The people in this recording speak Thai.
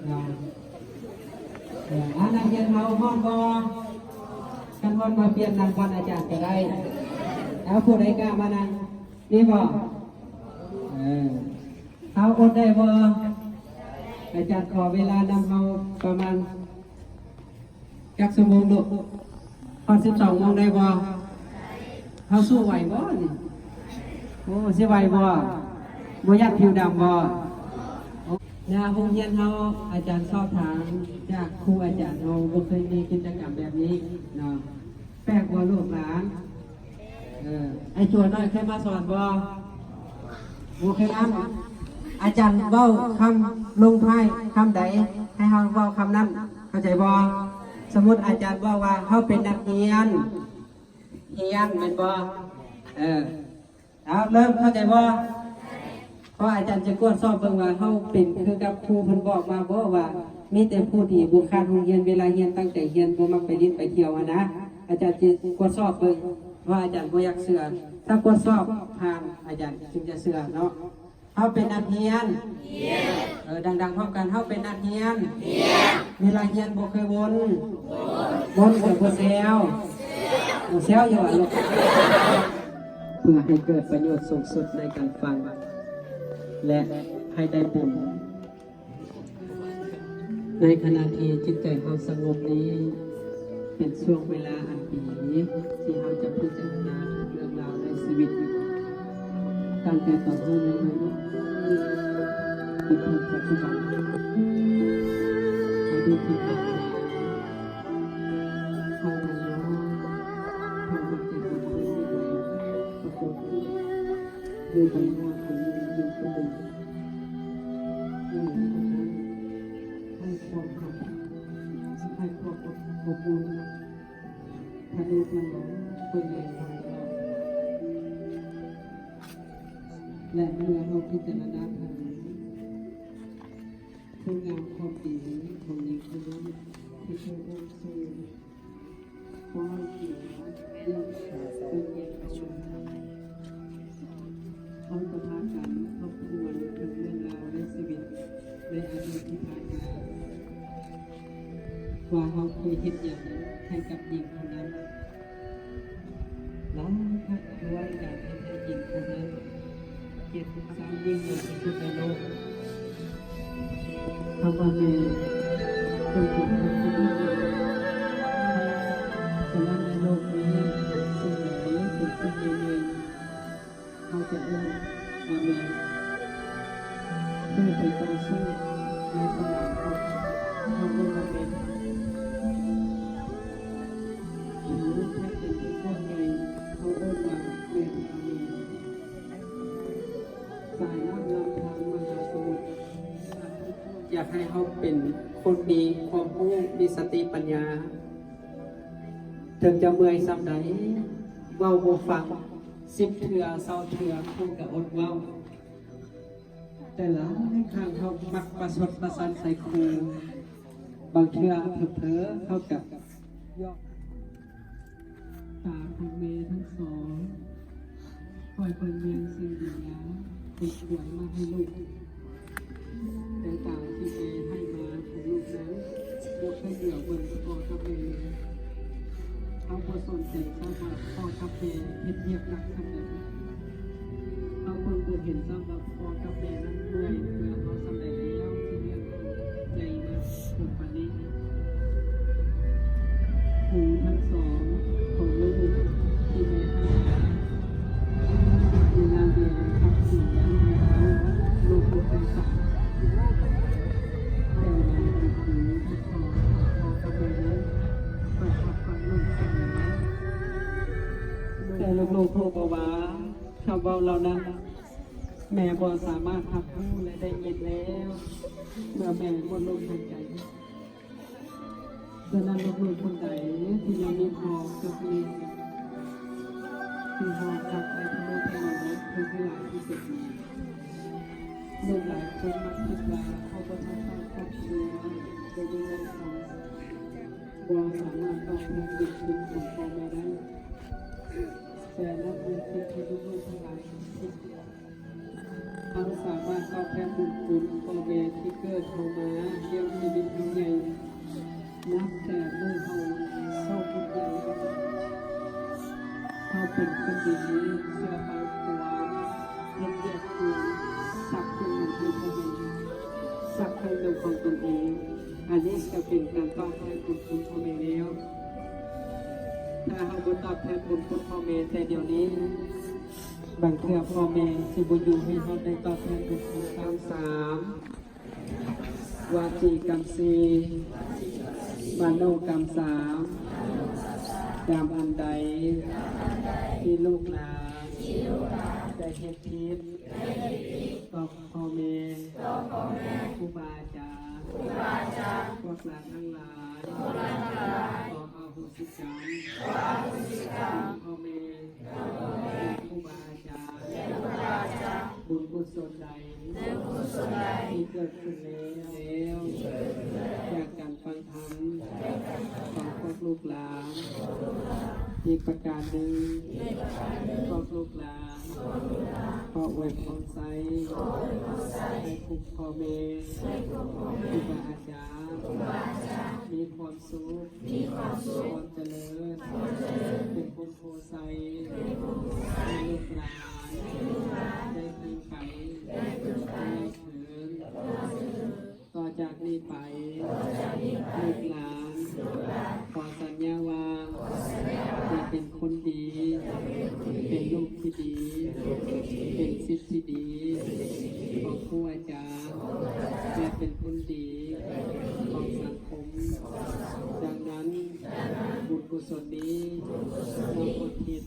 นักเรียนเฮาห้องบ่กันวันมาเปลี่ยนนางวันอาจารย์ก็ได้แล้วผู้ใดกล้ามานั่งนี่บ่เขาอดได้บ่อาจารย์ขอเวลานำเฮาประมาณจักชั่วโมงดุพอ12 โมงได้บ่เขาสู้ไหวบ่นี่โอ้สิไหวบ่ยัดผิวดำบ่โรงเรียนเราอาจารย์สอบถามจากครูอาจารย์เราบ่เคยมีกิจกรรมแบบนี้เนาะแปลกบ่ลูกหลานไอ้โจน้อยเคยมาสอนบ่เคยอ่านอาจารย์เว้าคำลงท้ายคำใดให้เฮาเว้าคำนั้นเข้าใจบ่สมมุติอาจารย์บอกว่าเฮาเป็นนักเรียนแม่นบ่เอาเริ่มเข้าใจบ่เพราะอาจารย์จะกวดสอบเบิ่งว่าเฮาเป็นคือกับครูเพิ่นบอกมาบ่ว่ามีแต่ผู้ที่บ่คาดโรงเรียนเวลาเรียนตั้งใจเรียนบ่มักไปเล่นไปเที่ยวนะอาจารย์จะกวดสอบเบิ่งว่าอาจารย์บ่อยากเชื่อถ้ากวดสอบผ่านอาจารย์จึงจะเชื่อเนาะเฮาเป็นนักเรียนดังๆพร้อมกันเฮาเป็นนักเรียนเวลาเรียนบ่เคยวนก็บ่แซวอยู่อ่ะลูกเพื่อให้เกิดประโยชน์สูงสุดในการฟังและให้ได้บุญในขณะที่จิตใจเราสงบนี้เป็นช่วงเวลาอันดีที่เราจะพิจารณาทุกเรื่องราวในชีวิตตั้งแต่ตอนเริ่มเลยจนถึงปัจจุบันให้ดูที่ผ่านมาเข้ามาแล้วเข้ามาเจอคนที่ดีประกอบด้วยใบหน้าของยิ่งคนหนึ่งให้ความรักให้ความอบอุ่นทะลุมันหลงเป็นเองและเมื่อเราพิจารณาทางคุณงามความดีของหญิงคนนั้นที่เคยร่วมสู้ความเกี่ยวเรื่องเป็นเอกชนเขาประทานกันทบทวนถึงเรื่องราวในชีวิตในอดีตที่ผ่านมาว่าเขาเคยเห็นอย่างนั้นให้กับหญิงคนนั้นแล้วถ้ารู้ว่าอยากให้หญิงคนนั้นเกียรติสามยิ่งใหญ่ที่สุดในโลกคำว่าแม่เป็นสิ่งที่ยิ่งใหญ่ฉะนั้นในโลกนี้สิ่งไหนเป็นสิ่งใหญ่เขาจะเอื้อว่าแม่เพื่อไปต่อสู้ในสนามรบเขาเรียกว่าแม่หรือถ้าเป็นคนใหญ่เขาเอื้อว่าแม่ทำเองสายน้ำนำทางมหาสมุทรอยากให้เขาเป็นคนมีความรู้มีสติปัญญาถึงจะเมื่อยซ้ำใดเว้าบ่ฟัง10 เทื่อ20 เทื่อคงจะอดเว้าแต่ละในข้างเขามักประชดประชันใส่ครูบางเทื่อเผลอๆเขากับยกตาของเมย์ทั้งสองคอยเป็นเมียงสิ่งดีแล้วติดหวยมาให้ลูกแต่ตาที่เมย์ให้มาของลูกนั้นยกให้เดี่ยวบนพ่อกับเมย์เขาพอสนใจสร้างมาพ่อกับเมย์เฮ็ดเยียบหนักขนาดนั้นเขาคนกูเห็นสำหรับพ่อกับเมย์นั้นด้วยเพื่อเขาสำเร็จแล้วที่เรียกใจมาคนปานนี้หูทั้งสองของลูกที่เมย์ให้เวลาเรียนทับสิ่งนั้นแล้วลูกเป็นสัตว์แต่เวลาเรียนหูทั้งสองพ่อกับเมย์นั้นประทับฟังลูกเสมอแต่ลูกๆพูดว่าคำเบาเรานั้นแม่บ่สามารถรับรู้และได้ยินแล้วเมื่อแม่หมดลมหายใจฉะนั้นลูกๆคนใดที่ยังมีพอกับมีที่พอกับในทะเลทะเลคือที่หลายที่สุดเมื่อหลายคนมักคิดว่าเขาประทับฟังครอบครัวโดยมีเงินทองบ่สามารถตอบแทนบุญคุณของพ่อแม่ได้แต่นักเรียนที่ลูกๆทั้งหลายคิดเขาสามารถตอบแทนบุญคุณพ่อแม่ที่เกิดเข้ามาเลี้ยงดู ตัวของตนเองอันนี้จะเป็นการตอบแทนบุญคุณพ่อแม่แล้วถ้าเราบุญตอบแทนบุญคุณพ่อแม่แต่เดี๋ยวนี้บางเทื่อพ่อแม่สิบุญอยู่ให้เราได้ตอบแทนบุญคุณกรรมสามวาจีกรรมสี่มโนกรรมสามกรรมอันใดที่ลูกหลานได้เฮ็ดผิดต่อพ่อแม่ครูบาอาจารย์พวกหลานทั้งหลายขออโหสิกรรมพ่อแม่ครูบาอาจารย์บุญกุศลใดที่เกิดขึ้นแล้วจากการฟังธรรมของพวกลูกหลานอีกประการหนึ่งพวกลูกหลานขออวยพรใส่ให้คุกพ่อแม่ครูบาอาจารย์มีความสุขความเจริญเป็นคนโพไซให้ลูกหลานได้พึงไปได้ถึงต่อจากนี้ไปลูกหลานขอสัญญาว่าจะเป็นคนดี เป็นลูกที่ดี เป็นศิษย์ที่ดีของครูอาจารย์และเป็นคนดีของสังคมดังนั้นบุญกุศลนี้เราอุทิศ